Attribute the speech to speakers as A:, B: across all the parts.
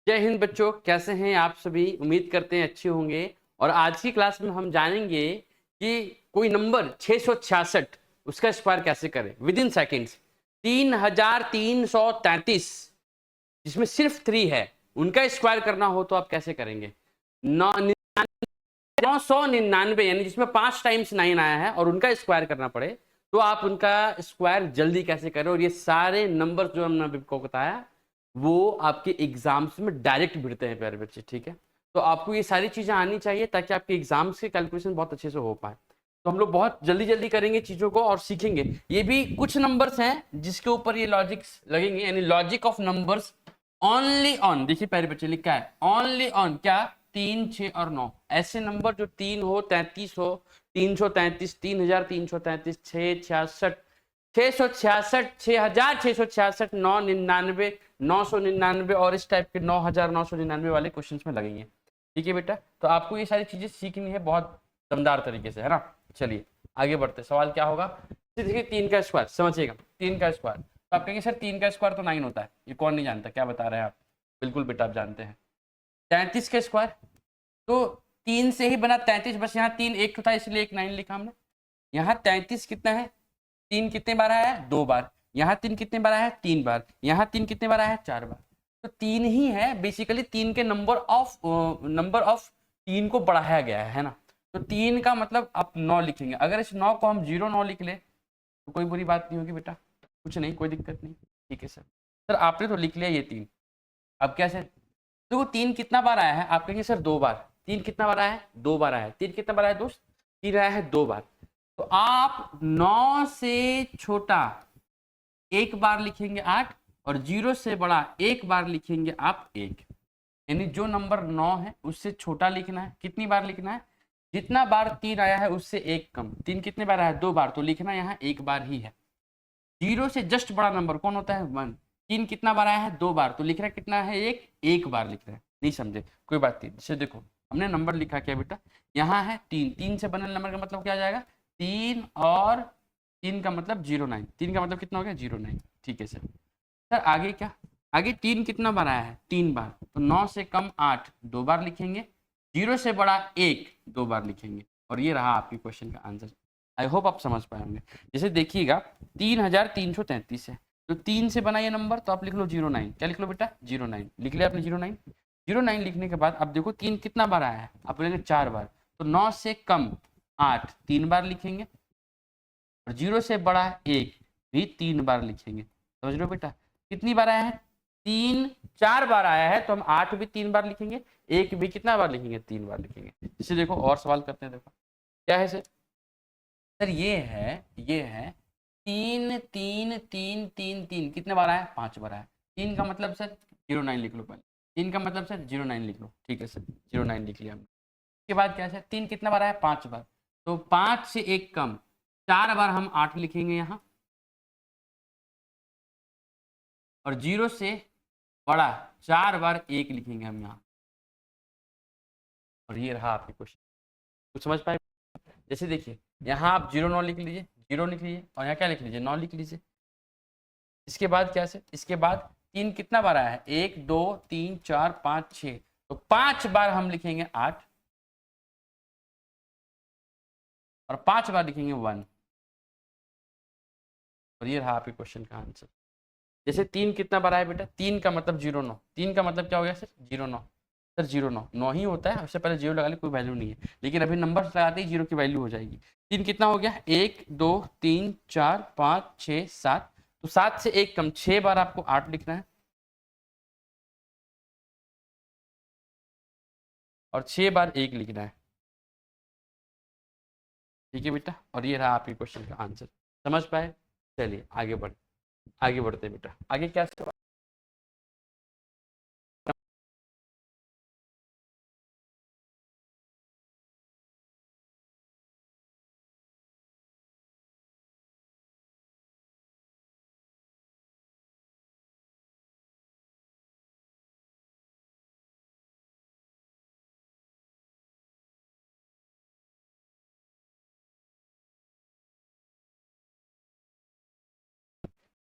A: जय हिंद बच्चों, कैसे हैं आप सभी। उम्मीद करते हैं अच्छे होंगे। और आज की क्लास में हम जानेंगे कि कोई नंबर 666 उसका स्क्वायर कैसे करें विद इन सेकेंड्स। 3333 जिसमें सिर्फ 3 है, उनका स्क्वायर करना हो तो आप कैसे करेंगे। 999 यानी जिसमें 5 टाइम्स 9 आया है और उनका स्क्वायर करना पड़े तो आप उनका स्क्वायर जल्दी कैसे करें। और ये सारे नंबर जो हमने अभी को बताया वो आपके एग्जाम्स में डायरेक्ट भिड़ते हैं प्यारे बच्चे, ठीक है। तो आपको ये सारी चीजें आनी चाहिए ताकि आपके एग्जाम्स के कैलकुलेशन बहुत अच्छे से हो पाए। तो हम लोग बहुत जल्दी जल्दी करेंगे चीजों को और सीखेंगे। ये भी कुछ नंबर्स हैं जिसके ऊपर ये लॉजिक्स लगेंगे, यानी logic of numbers only on. देखिए प्यारे बच्चे लिखा है ओनली ऑन क्या, 3, 6 और 9 ऐसे नंबर जो 3 हो, 33 हो, 333, 3333, 666, 666, 6666, 999, 999 और इस टाइप के 9999 वाले क्वेश्चंस में लगेंगे। ठीक है बेटा, तो आपको ये सारी चीजें सीखनी है बहुत दमदार तरीके से, है ना। चलिए आगे बढ़ते, सवाल क्या होगा। देखिए 3 का स्क्वायर समझिएगा। 3 का स्क्वायर तो आप कहेंगे सर 3 का स्क्वायर तो 9 होता है, ये कौन नहीं जानता, क्या बता रहे हैं आप। बिल्कुल बेटा आप जानते हैं। 33 का स्क्वायर तो 3 से ही बना 33, बस यहाँ 3 एक था इसलिए एक 9 लिखा हमने। यहाँ 33 कितना है, 3 कितने बार आया है, 2 बार। यहाँ 3 कितने बार आया है, 3 बार। यहाँ 3 कितने बार आया है, 4 बार। तो 3 ही है बेसिकली। 3 के नंबर ऑफ 3 को बढ़ाया गया है ना। तो 3 का मतलब आप 9 लिखेंगे। अगर इस 9 को हम 09 लिख ले तो कोई बुरी बात नहीं होगी बेटा, कुछ नहीं, कोई दिक्कत नहीं। ठीक है सर। सर आपने तो लिख लिया ये 3, अब कैसे। देखो 3 कितना बार आया है, आप कहेंगे सर 2 बार। 3 कितना बार आया है, 2 बार आया है। 3 कितना बार आया है दोस्त, 3 आया है 2 बार। तो आप 9 से छोटा एक बार लिखेंगे 8 और 0 से बड़ा एक बार लिखेंगे आप 1। यानी जो नंबर 9 है उससे छोटा लिखना है। कितनी बार लिखना है, जितना बार 3 आया है उससे एक कम। 3 कितने बार आया है, 2 बार, तो लिखना यहाँ एक बार ही है। 0 से जस्ट बड़ा नंबर कौन होता है, 1। 3 कितना बार आया है, 2 बार, तो लिख रहा है कितना है, एक बार लिख रहा है। नहीं समझे, कोई बात नहीं। जैसे देखो हमने नंबर लिखा क्या बेटा, यहाँ है 3, 3 से बने नंबर का मतलब क्या आ जाएगा, 3 और 3 का मतलब 09। 3 का मतलब कितना हो गया, 09। ठीक है सर। सर आगे क्या, आगे 3 कितना बार आया है, 3 बार, तो 9 से कम 8 2 बार लिखेंगे। 0 से बड़ा 1 2 बार लिखेंगे। और ये रहा आपकी क्वेश्चन का आंसर। आई होप आप समझ पाए होंगे। जैसे देखिएगा 3333 है, तो 3 से बना ये नंबर, तो आप लिख लो 09। क्या लिख लो बेटा, 09 लिख लिया आपने। 09, 09 लिखने के बाद अब देखो 3 कितना बार आया है, आप बोलेंगे 4 बार, तो 9 से कम 8 3 बार लिखेंगे और 0 से बड़ा 1 भी 3 बार लिखेंगे। समझ रहे हो बेटा, कितनी बार आया है, 3 4 बार आया है, तो हम 8 भी 3 बार लिखेंगे, 1 भी कितना बार लिखेंगे, 3 बार लिखेंगे। जैसे देखो और सवाल करते हैं, देखो क्या है सर। सर ये है 3 3 3 3 3 कितने बार आया, 5 बार आया। 3 का मतलब सर 09 लिख लो पहले। 3 का मतलब सर 09 लिख लो। ठीक है सर, 09 लिख लिया हमने। उसके बाद क्या है सर, 3 कितना बार आया, 5 बार, तो 5 से एक कम 4 बार हम 8 लिखेंगे यहाँ। और 0 से बड़ा 4 बार 1 लिखेंगे हम यहाँ। और ये रहा आपके क्वेश्चन, कुछ समझ पाए। जैसे देखिए यहाँ आप 09 लिख लीजिए, 0 लिख लीजिए, और यहाँ क्या लिख लीजिए, 9 लिख लीजिए। इसके बाद क्या है, इसके बाद 3 कितना बार आया है, 1 2 3 4 5 6, तो 5 बार हम लिखेंगे 8 और 5 बार लिखेंगे 1। और ये रहा आपके क्वेश्चन का आंसर। जैसे 3 कितना बार आया बेटा, 3 का मतलब 09, 3 का मतलब क्या हो गया सर, 09। सर 09 9 ही होता है, उससे पहले 0 लगा ले, कोई वैल्यू नहीं है, लेकिन अभी नंबर लगाते ही 0 की वैल्यू हो जाएगी। 3 कितना हो गया, 1 2 3 4 5 6 7, तो 7 से एक कम 6 बार आपको 8 लिखना है और 6 बार 1 लिखना है। ठीक है बेटा, और ये रहा आपके क्वेश्चन का आंसर। समझ पाए। चलिए आगे बढ़ते हैं बेटा। आगे क्या सवाल?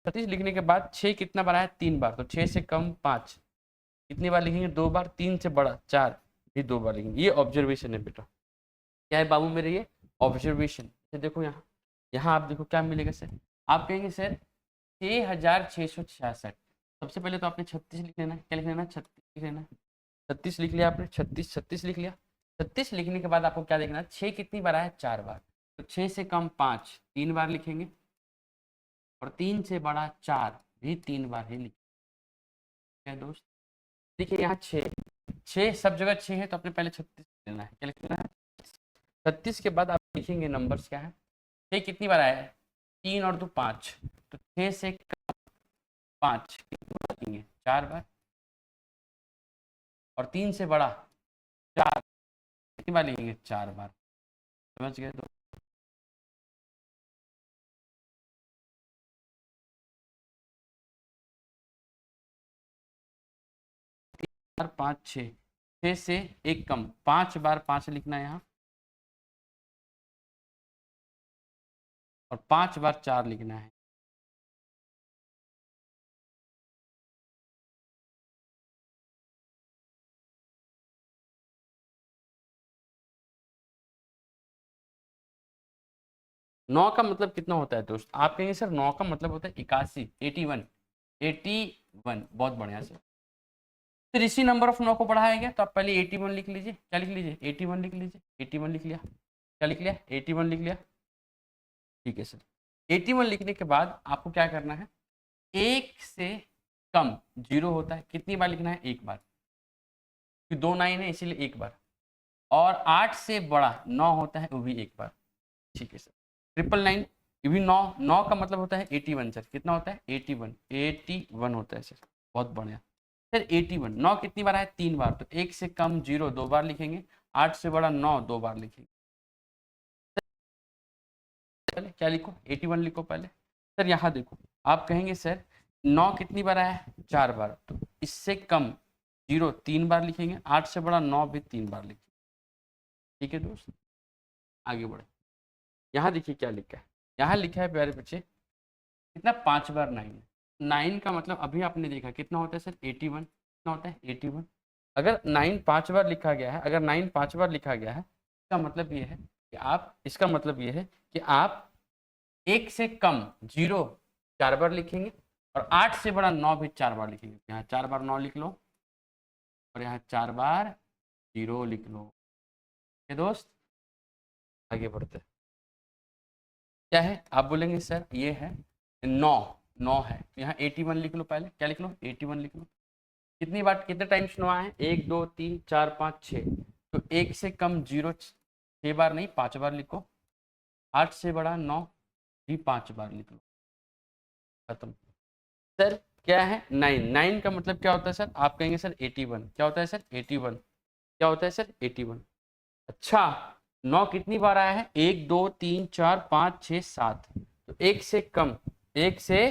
A: 36 लिखने के बाद 6 कितना बार आया, 3 बार, तो 6 से कम 5 कितनी बार लिखेंगे? 2 बार। 3 से बड़ा 4 भी 2 बार लिखेंगे। ये ऑब्जर्वेशन है बेटा। क्या है बाबू मेरे? ये ऑब्जर्वेशन। देखो यहाँ, यहाँ आप देखो क्या मिलेगा सर। आप कहेंगे सर 6666। सबसे पहले तो आपने 36 लिख लेना। क्या लिख लेना? 36 लिख लेना। 36 लिख लिया आपने। 36 लिख लिया। 36 लिखने के बाद आपको क्या देखना है? 6 कितनी बार आया? 4 बार। तो 6 से कम 5 3 बार लिखेंगे, और 3 से बड़ा 4 भी 3 बार ही लिखेंगे दोस्त। देखिए यहाँ 6 6 सब जगह 6 है, तो अपने पहले 36 लेना है। क्या लिखना है? 36 के बाद आप लिखेंगे नंबर्स क्या है। 6 कितनी बार आया है? 3 और 2 5। तो 6 से 5 कितनी बार लिखेंगे? 4 बार। और 3 से बड़ा 4 कितनी बार लिखेंगे? 4 बार। समझ गए? तो 4 5 6, 6 से 1 कम 5 बार 5 लिखना है यहाँ, और 5 बार 4 लिखना है। नौ का मतलब कितना होता है दोस्त? आप कहेंगे सर 9 का मतलब होता है 81, 81, 81। बहुत बढ़िया सर। फिर इसी नंबर ऑफ 9 को बढ़ाया गया, तो आप पहले 81 लिख लीजिए। क्या लिख लीजिए? 81 लिख लीजिए। 81 लिख लिया। क्या लिख लिया? 81 लिख लिया। ठीक है सर। 81 लिखने के बाद आपको क्या करना है? 1 से कम 0 होता है, कितनी बार लिखना है? 1 बार। क्योंकि 2 9 है इसीलिए 1 बार। और 8 से बड़ा 9 होता है, वो भी 1 बार। ठीक है सर। 999 ये भी 9। 9 का मतलब होता है 81 सर। कितना होता है? 81, 81 होता है सर। बहुत बढ़िया सर। 81 9 कितनी बार है? 3 बार। तो 1 से कम 0 2 बार लिखेंगे। 8 से बड़ा 9 2 बार लिखेंगे। पहले क्या लिखो? 81 लिखो पहले। सर यहाँ देखो, आप कहेंगे सर 9 कितनी बार आया है? 4 बार। तो इससे कम 0 3 बार लिखेंगे। 8 से बड़ा 9 भी 3 बार लिखेंगे। ठीक है दोस्त, आगे बढ़े। यहाँ देखिए क्या लिखा है। यहाँ लिखा है प्यारे बच्चे, कितना? 5 बार 9 है। 9 का मतलब अभी आपने देखा कितना होता है सर? 81। कितना होता है? 81। अगर 9 5 बार लिखा गया है, अगर 9 5 बार लिखा गया है, इसका मतलब ये है कि आप, इसका मतलब ये है कि आप 1 से कम 0 4 बार लिखेंगे, और 8 से बड़ा 9 भी 4 बार लिखेंगे। यहाँ 4 बार 9 लिख लो, और यहाँ 4 बार 0 लिख लो। ये दोस्त, आगे बढ़ते हैं। क्या है? आप बोलेंगे सर ये है 9। 9 है, यहाँ 81 लिख लो पहले। क्या लिख लो? 81 लिख लो। कितनी बार, कितने टाइम्स 9 आए? 1 2 3 4 5 6। तो 1 से कम 0 6 बार नहीं, 5 बार लिखो। 8 से बड़ा 9 भी 5 बार लिख लो। खत्म। सर क्या है? 9। 9 का मतलब क्या होता है सर? आप कहेंगे सर 81। क्या होता है सर? 81। क्या होता है सर? 81। अच्छा, 9 कितनी बार आया है? 1 2 3 4 5 6 7। तो 1 से कम, 1 से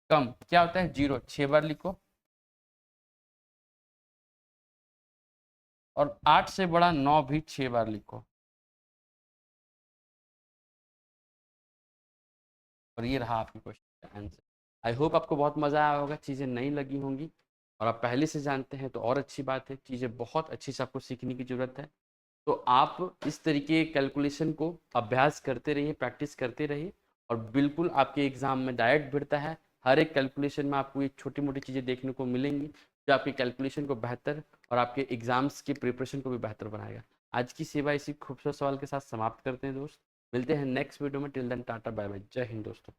A: कम क्या होता है? 0 6 बार लिखो। और 8 से बड़ा 9 भी 6 बार लिखो। और ये रहा आपके क्वेश्चन का आंसर। आई होप आपको बहुत मज़ा आया होगा, चीज़ें नई लगी होंगी, और आप पहले से जानते हैं तो और अच्छी बात है। चीज़ें बहुत अच्छी से आपको सीखने की ज़रूरत है। तो आप इस तरीके कैलकुलेशन को अभ्यास करते रहिए, प्रैक्टिस करते रहिए, और बिल्कुल आपके एग्ज़ाम में डायरेक्ट भिड़ता है। हर एक कैलकुलेशन में आपको ये छोटी मोटी चीज़ें देखने को मिलेंगी, जो आपके कैलकुलेशन को बेहतर और आपके एग्ज़ाम्स की प्रिपरेशन को भी बेहतर बनाएगा। आज की सेवा इसी खूबसूरत सवाल के साथ समाप्त करते हैं दोस्त। मिलते हैं नेक्स्ट वीडियो में। Till then tata bye bye. जय हिंद दोस्तों।